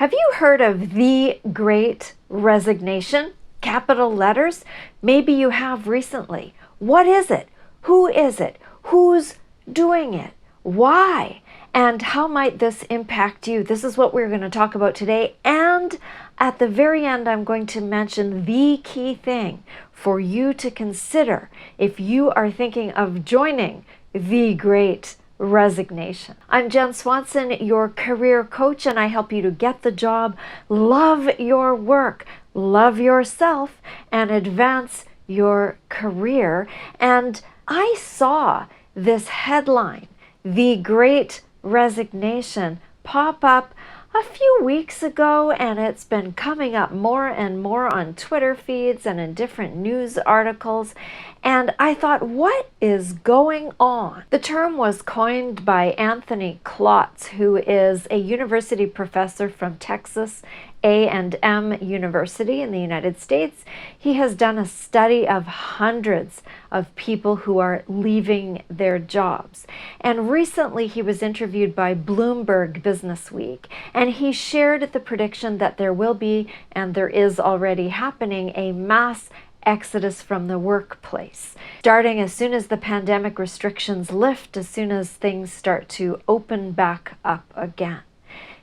Have you heard of the Great Resignation? Capital letters? Maybe you have recently. What is it? Who is it? Who's doing it? Why? And how might this impact you? This is what we're going to talk about today. And at the very end, I'm going to mention the key thing for you to consider if you are thinking of joining the Great Resignation. I'm Jenn Swanson, your career coach, and I help you to get the job, love your work, love yourself, and advance your career. And I saw this headline, The Great Resignation, pop up a few weeks ago, and it's been coming up more and more on Twitter feeds and in different news articles. And I thought, what is going on? The term was coined by Anthony Klotz, who is a university professor from Texas A&M University in the United States. He has done a study of hundreds of people who are leaving their jobs. And recently he was interviewed by Bloomberg Businessweek, and he shared the prediction that there will be, and there is already happening, a mass exodus from the workplace, starting as soon as the pandemic restrictions lift, as soon as things start to open back up again.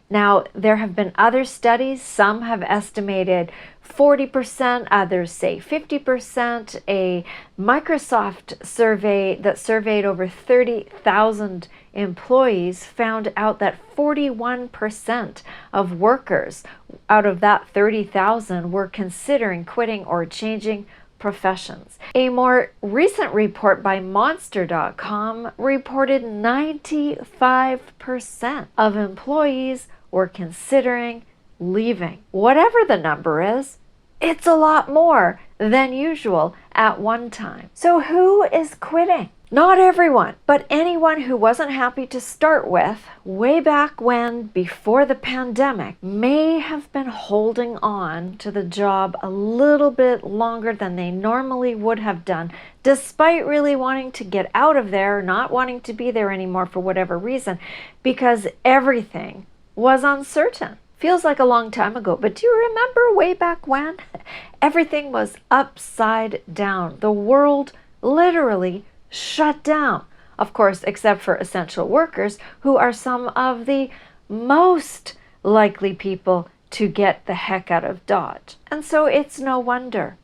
Now, there have been other studies. Some have estimated 40%, others say 50%. A Microsoft survey that surveyed over 30,000 employees found out that 41% of workers out of that 30,000 were considering quitting or changing professions. A more recent report by Monster.com reported 95% of employees were considering leaving. Whatever the number is, it's a lot more than usual at one time. So who is quitting? Not everyone, but anyone who wasn't happy to start with way back when, before the pandemic, may have been holding on to the job a little bit longer than they normally would have done, despite really wanting to get out of there, not wanting to be there anymore for whatever reason, because everything was uncertain. Feels like a long time ago, but do you remember way back when? Everything was upside down. The world literally shut down. Of course, except for essential workers, who are some of the most likely people to get the heck out of Dodge. And so it's no wonder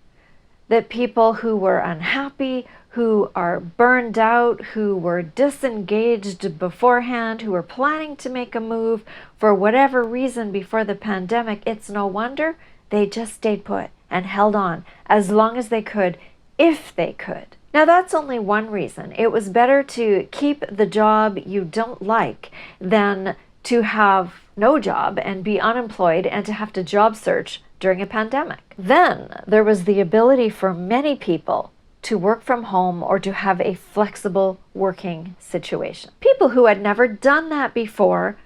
that people who were unhappy, who are burned out, who were disengaged beforehand, who were planning to make a move for whatever reason before the pandemic, it's no wonder they just stayed put and held on as long as they could, if they could. Now, that's only one reason. It was better to keep the job you don't like than to have no job and be unemployed and to have to job search during a pandemic. Then there was the ability for many people to work from home or to have a flexible working situation. People who had never done that before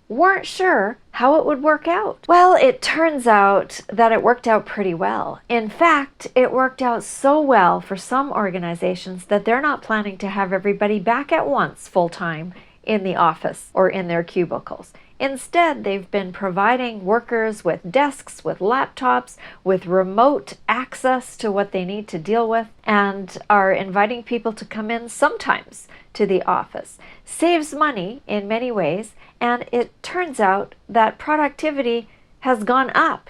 weren't sure how it would work out. Well, it turns out that it worked out pretty well. In fact, it worked out so well for some organizations that they're not planning to have everybody back at once full-time in the office or in their cubicles. Instead, they've been providing workers with desks, with laptops, with remote access to what they need to deal with, and are inviting people to come in sometimes to the office. Saves money in many ways, and it turns out that productivity has gone up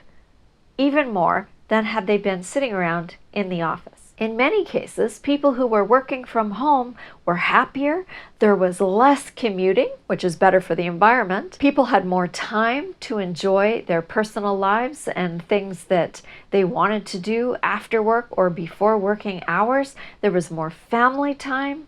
even more than had they been sitting around in the office. In many cases, people who were working from home were happier. There was less commuting, which is better for the environment. People had more time to enjoy their personal lives and things that they wanted to do after work or before working hours. There was more family time.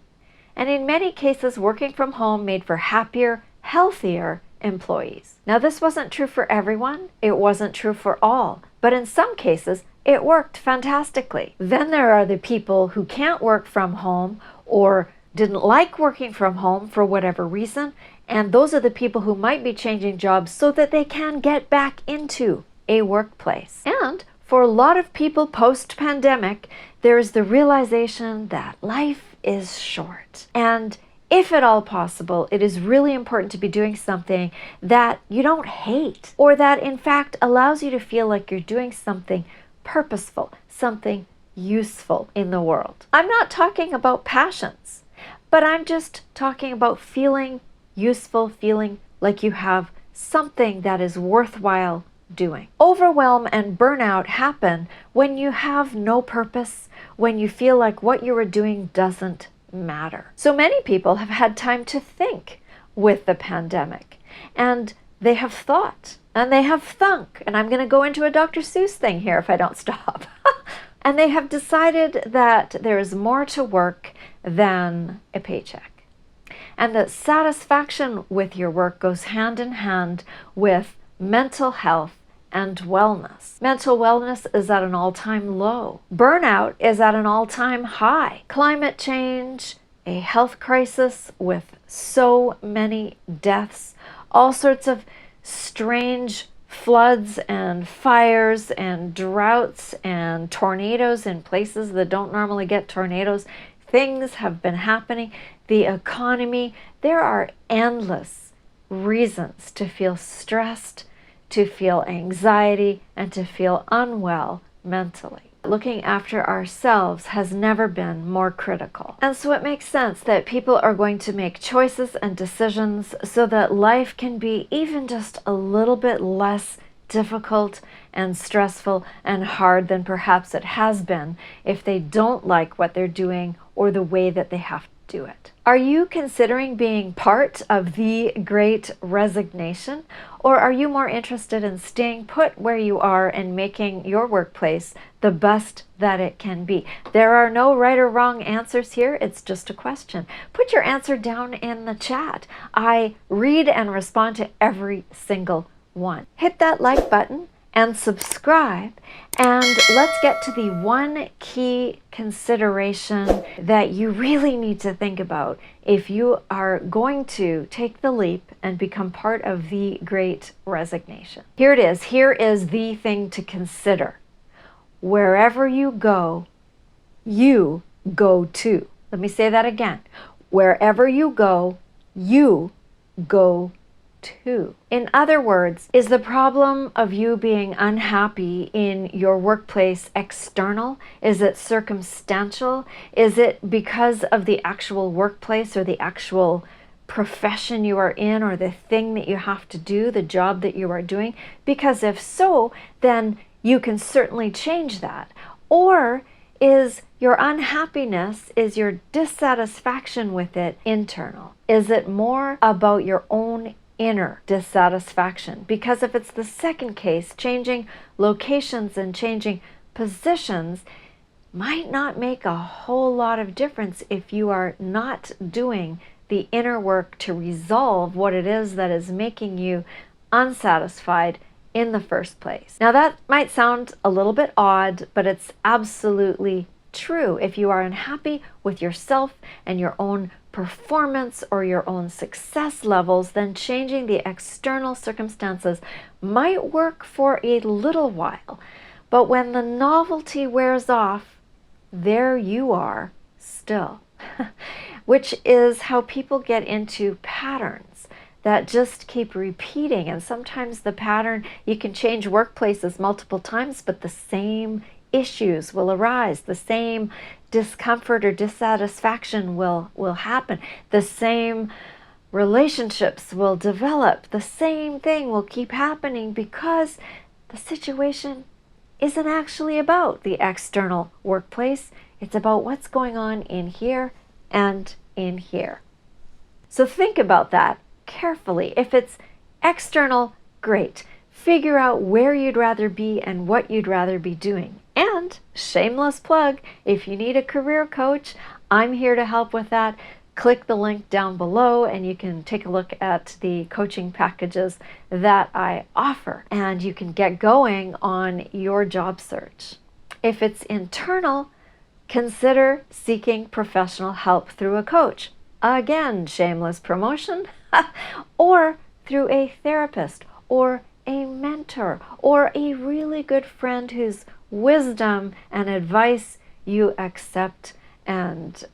And in many cases, working from home made for happier, healthier employees. Now, this wasn't true for everyone. It wasn't true for all. But in some cases, it worked fantastically. Then there are the people who can't work from home or didn't like working from home for whatever reason, and those are the people who might be changing jobs so that they can get back into a workplace. And for a lot of people post-pandemic, there is the realization that life is short, and if at all possible, it is really important to be doing something that you don't hate, or that in fact allows you to feel like you're doing something purposeful, something useful in the world. I'm not talking about passions, but I'm just talking about feeling useful, feeling like you have something that is worthwhile doing. Overwhelm and burnout happen when you have no purpose, when you feel like what you are doing doesn't matter. So many people have had time to think with the pandemic, and they have thought, and they have thunk, and I'm going to go into a Dr. Seuss thing here if I don't stop. And they have decided that there is more to work than a paycheck, and that satisfaction with your work goes hand in hand with mental health and wellness. Mental wellness is at an all-time low. Burnout is at an all-time high. Climate change, a health crisis with so many deaths, all sorts of strange floods and fires and droughts and tornadoes in places that don't normally get tornadoes. Things have been happening. The economy, there are endless reasons to feel stressed, to feel anxiety, and to feel unwell mentally. Looking after ourselves has never been more critical. And so it makes sense that people are going to make choices and decisions so that life can be even just a little bit less difficult and stressful and hard than perhaps it has been if they don't like what they're doing or the way that they have to do it. Are you considering being part of the Great Resignation, or are you more interested in staying put where you are and making your workplace the best that it can be? There are no right or wrong answers here. It's just a question. Put your answer down in the chat. I read and respond to every single one. Hit that like button and subscribe, and let's get to the one key consideration that you really need to think about if you are going to take the leap and become part of the Great Resignation. Here it is. Here is the thing to consider. Wherever you go too. Let me say that again. Wherever you go too. In other words, is the problem of you being unhappy in your workplace external? Is it circumstantial? Is it because of the actual workplace or the actual profession you are in, or the thing that you have to do, the job that you are doing? Because if so, then you can certainly change that. Or is your unhappiness, is your dissatisfaction with it internal? Is it more about your own inner dissatisfaction? Because if it's the second case, changing locations and changing positions might not make a whole lot of difference if you are not doing the inner work to resolve what it is that is making you unsatisfied in the first place. Now that might sound a little bit odd, but it's absolutely true. If you are unhappy with yourself and your own performance or your own success levels, then changing the external circumstances might work for a little while. But when the novelty wears off, there you are still. Which is how people get into patterns that just keep repeating. And sometimes the pattern, you can change workplaces multiple times, but the same issues will arise. The same discomfort or dissatisfaction will happen. The same relationships will develop. The same thing will keep happening because the situation isn't actually about the external workplace. It's about what's going on in here and in here. So think about that carefully. If it's external, great. Figure out where you'd rather be and what you'd rather be doing. And shameless plug, if you need a career coach, I'm here to help with that. Click the link down below and you can take a look at the coaching packages that I offer, and you can get going on your job search. If it's internal, consider seeking professional help through a coach. Again, shameless promotion. Or through a therapist or a mentor or a really good friend whose wisdom and advice you accept and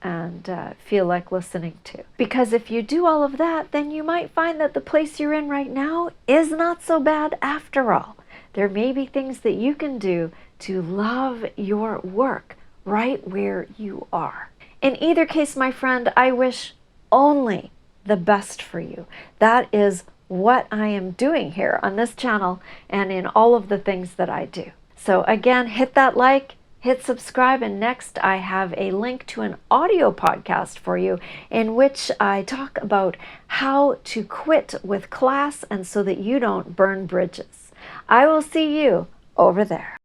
feel like listening to. Because if you do all of that, then you might find that the place you're in right now is not so bad after all. There may be things that you can do to love your work right where you are. In either case, my friend, I wish only the best for you. That is what I am doing here on this channel and in all of the things that I do. So again, hit that like, hit subscribe, and next I have a link to an audio podcast for you in which I talk about how to quit with class and so that you don't burn bridges. I will see you over there.